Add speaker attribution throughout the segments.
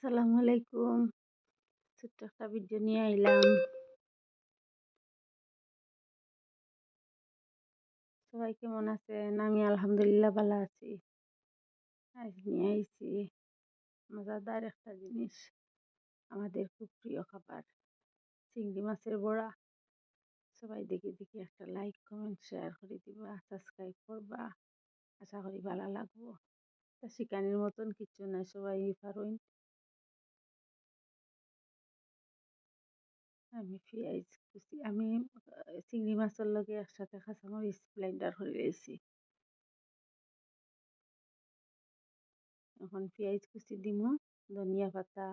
Speaker 1: আসসালামু আলাইকুম। ছোট্ট একটা ভিডিও নিয়ে আইলাম। সবাই কেমন আছেন? আমি আলহামদুলিল্লাহ ভালো আছি। আজ নিয়ে আইছি মজাদার একটা জিনিস। আমাদের খুব প্রিয় খাবার চিংড়ি মাছের বড়া। সবাই দেখি দেখি একটা লাইক, কমেন্ট, শেয়ার করে দিবা, সাবস্ক্রাইব করবা। আশা করি ভালো লাগবো। তা শিকানির মতন কিচ্ছু নাই, সবাই পারইন। আমি চিংড়ি মাছের লগে একসাথে কাঁচামরিচ ব্লেন্ডার করে লইছি। এখন পেঁয়াজ কুচি দিমু, ধনিয়া পাতা,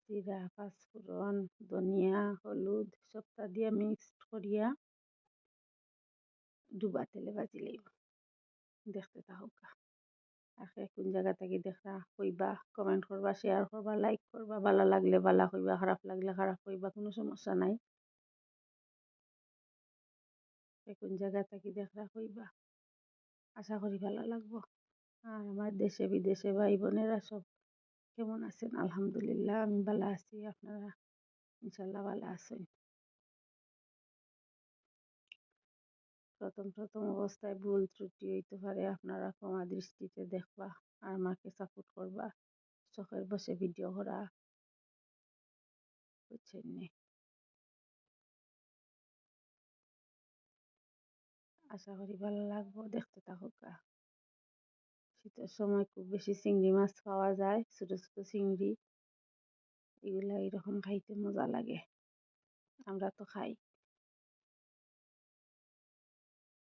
Speaker 1: জিরা, পাঁচফোড়ন, ধনিয়া, হলুদ সবটা দিয়ে মিক্সড করিয়া ডুবা তেলে ভাজি লইব। দেখতে থাকুকা। আর কোন জায়গা থেকে দেখরা কইবা, কমেন্ট করবা, শেয়ার করবা, লাইক করবা। ভালো লাগলে ভালো কইবা, খারাপ লাগলে খারাপ কইবা, কোনো সমস্যা নাই। কোন জায়গা থেকে দেখরা কইবা। আশা করি ভালো লাগবো। আর আমার দেশে বিদেশে ভাই বোনেরা সব কেমন আছেন? আলহামদুলিল্লাহ আমি ভালো আছি। আপনারা ইনশাল্লাহ ভালো আছেন। প্রথম অবস্থায় ভুল ত্রুটি হইতে পারে, আপনারা ক্ষমা দৃষ্টিতে দেখবা আর আমাকে সাপোর্ট করবা। শখের বসে ভিডিও করা, বুঝছেন নি? আশা করি ভালো লাগবো, দেখতে থাকুকা। শীতের সময় খুব বেশি চিংড়ি মাছ পাওয়া যায়, ছোট ছোট চিংড়ি। এগুলা এরকম খাইতে মজা লাগে, আমরা তো খাই।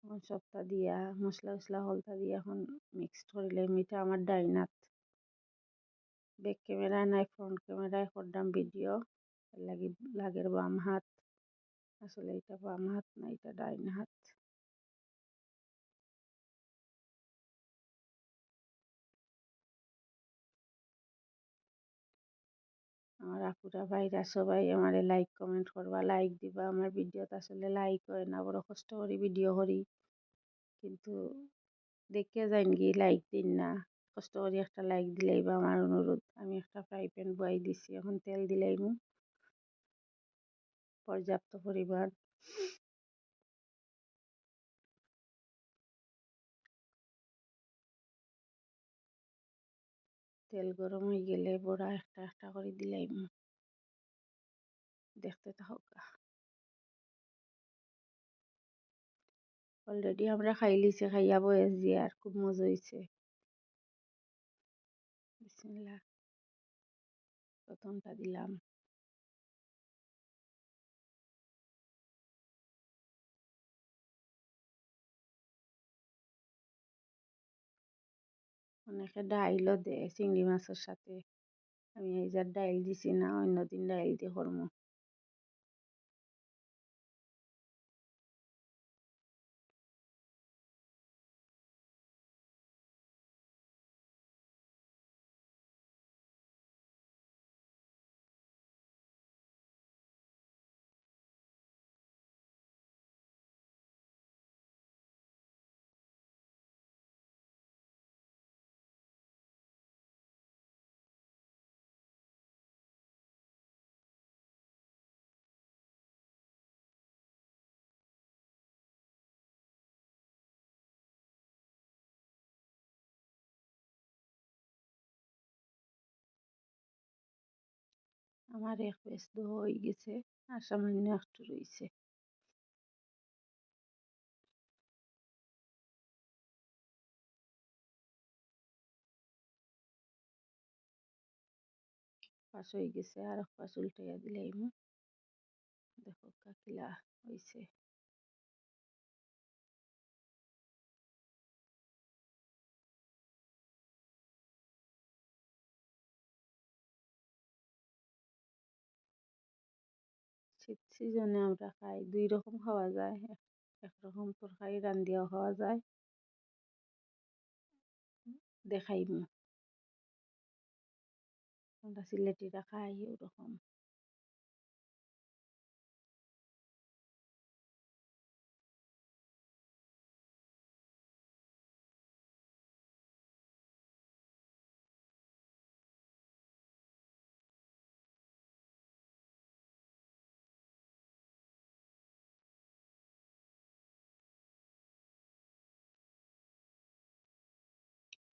Speaker 1: এখন সবটা দিয়া মশলা উসলা হলতা দিয়া এখন মিক্সড করিলে মিঠা আমার ডাইনাত। ব্যাক ক্যামেরা নাই, ফ্রন্ট ক্যামেরায় করলাম ভিডিও, লাগি লাগের বাম হাত। আসলে এটা বাম হাত না, এটা ডাইন হাত। আমার আপুরা ভাইরা সবাই আমারে লাইক কমেন্ট করবা, লাইক দিবা। আমার ভিডিওতে আসলে লাইক হয় না, বড় কষ্ট করি ভিডিও করি, কিন্তু দেখিয়া যাইন কি লাইক দিন না। কষ্ট করি একটা লাইক দিলেই বা আমার অনুরোধ। আমি একটা ফ্রাই প্যান বয়াই দিছি, এখন তেল দিলেইমু পর্যাপ্ত পরিমাণ। তেল গরম হয়ে গেলে বড়া একটা একটা করে দিলাইমু। দেখতে থাকুকা। অলরেডি আমরা খাই লিছি, খাইয়া বয়েছি আর খুব মজা হয়েছে। বিসমিল্লাহ। প্রথমটা দিলাম। অনেকে ডাইলও দেয় চিংড়ি মাছের সাথে। আমি এই যে ডাইল দিছি না, অন্যদিন ডাইল দিয়ে করবো। আমার এক পেস হয়ে গেছে, আর সামান্য একটু রয়েছে। পাশ হয়ে গেছে, আর এক পাশ উল্টাইয়া দিলাম। দেখো কাকিলা হয়েছে। শীত সিজনে আমরা খাই, দুই রকম খাওয়া যায়। একরকম তরকারি রান্ধিয়াও খাওয়া যায়। দেখাইমু, আমরা সিলেটিরা খাই ওরকম।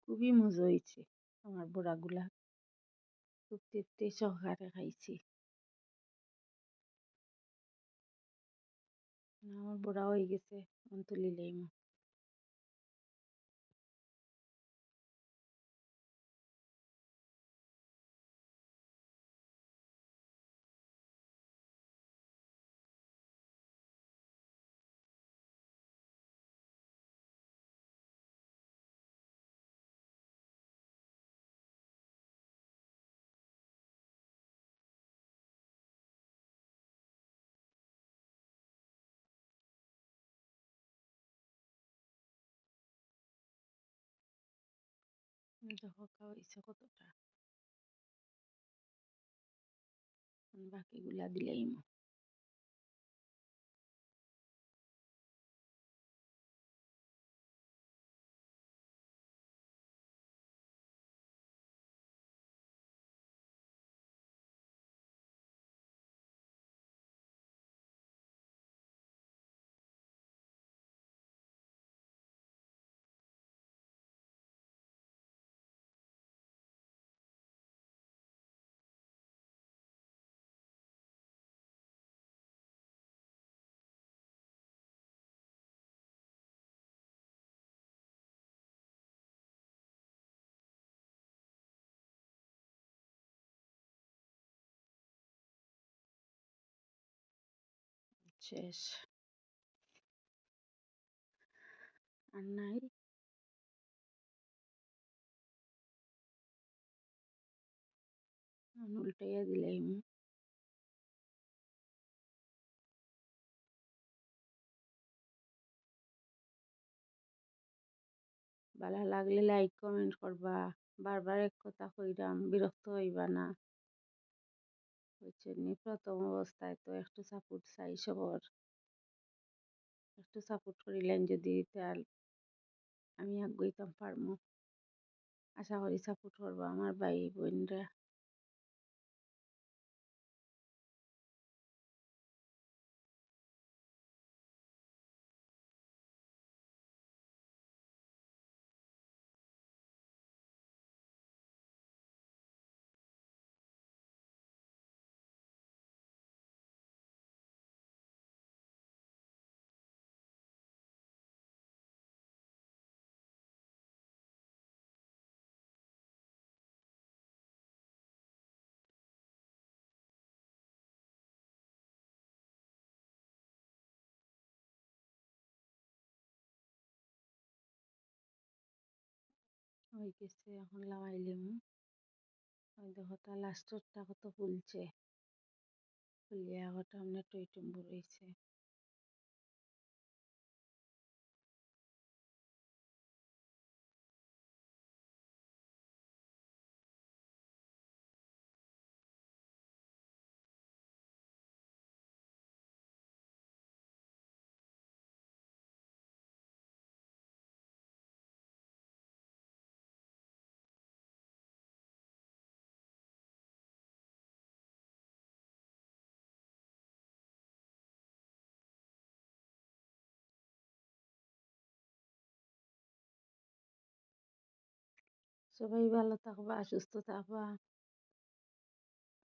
Speaker 1: খুবই মজা হয়েছে। আমার বড়াগুলা খুব তৃপ্তি সহকারে খাইছি। আমার বড়া হয়ে গেছে, এখন তুলি লইমু। দেখো খাওয়াইছে কতটা, বাকিগুলা দিলাইমু। শেষ আর নাই। উল্টাইয়া দিলাইমু। ভালো লাগলে লাইক কমেন্ট করবা। বারবার এক কথা কইরাম, বিরক্ত হইবা না। বুঝছেন, প্রথম অবস্থায় তো একটু সাপোর্ট চাই সবর। একটু সাপোর্ট করিলেন যদি, তাহলে আমি আগাইতাম পারমু। আশা করি সাপোর্ট করবা আমার ভাই বোনরা। হয়ে গেছে, এখন লাগাইলিমু। ওই দেখো তা লাস্টেরটা কত ফুলছে, ফুলিয়া কত আমরা টইটুম্বুর হয়েছে। সবাই ভালো থাকবা, সুস্থ থাকবা,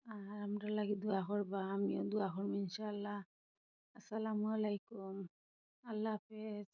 Speaker 1: আর আমরা লাগি দোয়া করবা। আমিও দোয়া করবো ইনশাল্লাহ। আসসালামু আলাইকুম। আল্লাহ হাফেজ।